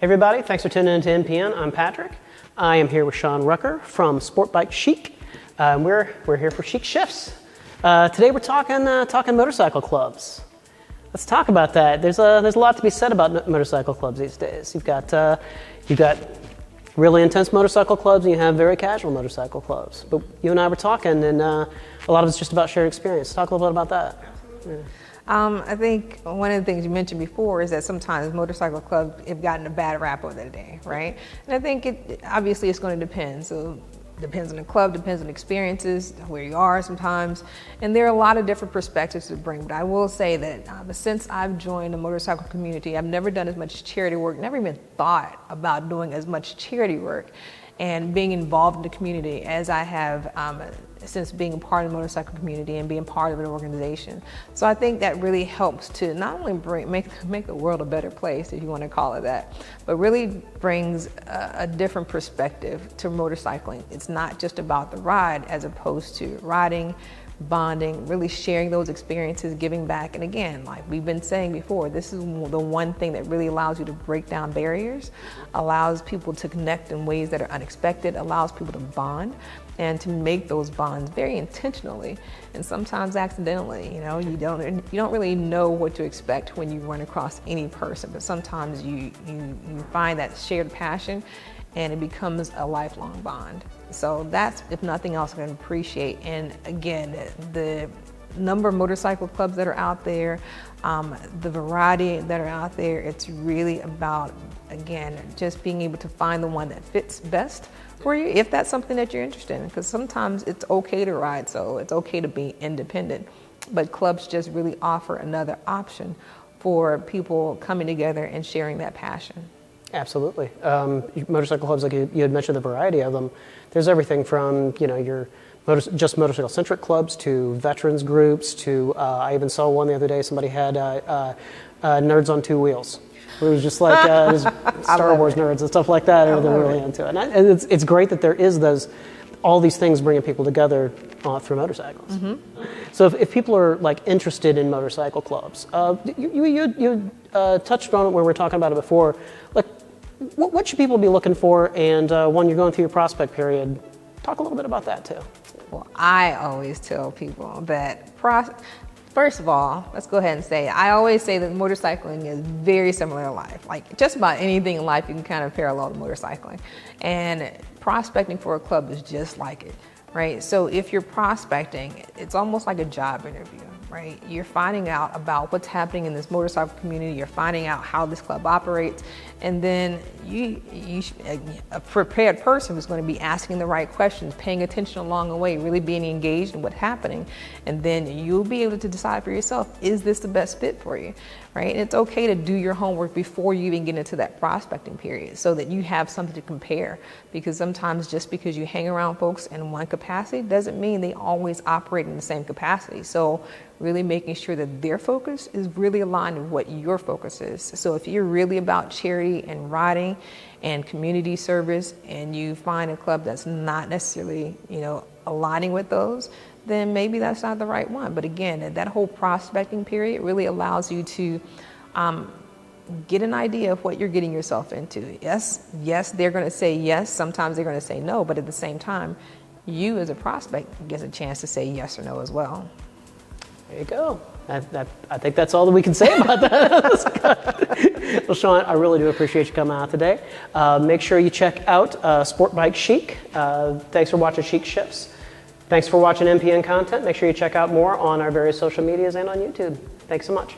Everybody, thanks for tuning in to NPN. I'm Patrick. I am here with Sean Rucker from SportBike Chic. We're here for Chic Shifts. Today we're talking motorcycle clubs. Let's talk about that. There's a lot to be said about motorcycle clubs these days. You've got really intense motorcycle clubs, and you have very casual motorcycle clubs. But you and I were talking, and a lot of it's just about shared experience. Talk a little bit about that. Yeah. I think one of the things you mentioned before is that sometimes motorcycle clubs have gotten a bad rap over the day, right? And I think obviously it's going to depend. So it depends on the club, depends on experiences, where you are sometimes. And there are a lot of different perspectives to bring. But I will say that since I've joined the motorcycle community, I've never done as much charity work, never even thought about doing as much charity work and being involved in the community as I have since being a part of the motorcycle community and being part of an organization. So I think that really helps to not only make the world a better place, if you want to call it that, but really brings a different perspective to motorcycling. It's not just about the ride as opposed to riding, bonding, really sharing those experiences, giving back. And again, like we've been saying before, this is the one thing that really allows you to break down barriers, allows people to connect in ways that are unexpected, allows people to bond and to make those bonds very intentionally and sometimes accidentally. You know, you don't really know what to expect when you run across any person, but sometimes you find that shared passion and it becomes a lifelong bond. So that's, if nothing else, I can appreciate. And again, the number of motorcycle clubs that are out there, the variety that are out there, it's really about, again, just being able to find the one that fits best for you, if that's something that you're interested in. Because sometimes it's okay to ride, so it's okay to be independent. But clubs just really offer another option for people coming together and sharing that passion. Absolutely. Motorcycle clubs, like you had mentioned, the variety of them. There's everything from, your just motorcycle-centric clubs to veterans groups to, I even saw one the other day, somebody had Nerds on Two Wheels. It was just like Star Wars nerds and stuff like that, and they're really into it. And it's great that there is all these things bringing people together through motorcycles. Mm-hmm. So if people are like interested in motorcycle clubs, you touched on it when we were talking about it before. Like, what should people be looking for? And when you're going through your prospect period, talk a little bit about that too. Well, I always tell people that first of all, let's go ahead and say, I always say that motorcycling is very similar to life. Like just about anything in life, you can kind of parallel to motorcycling. And prospecting for a club is just like it, right? So if you're prospecting, it's almost like a job interview, right? You're finding out about what's happening in this motorcycle community. You're finding out how this club operates. And then a prepared person who's going to be asking the right questions, paying attention along the way, really being engaged in what's happening. And then you'll be able to decide for yourself, is this the best fit for you, right? And it's okay to do your homework before you even get into that prospecting period so that you have something to compare. Because sometimes just because you hang around folks in one capacity doesn't mean they always operate in the same capacity. So really making sure that their focus is really aligned with what your focus is. So if you're really about charity and riding and community service and you find a club that's not necessarily, aligning with those, then maybe that's not the right one. But again, that whole prospecting period really allows you to get an idea of what you're getting yourself into. Yes, they're going to say yes. Sometimes they're going to say no, but at the same time, you as a prospect gets a chance to say yes or no as well. There you go. I think that's all that we can say about that. Well, Sean, I really do appreciate you coming out today. Make sure you check out SportBike Chic. Thanks for watching Chic Shifts. Thanks for watching NPN content. Make sure you check out more on our various social medias and on YouTube. Thanks so much.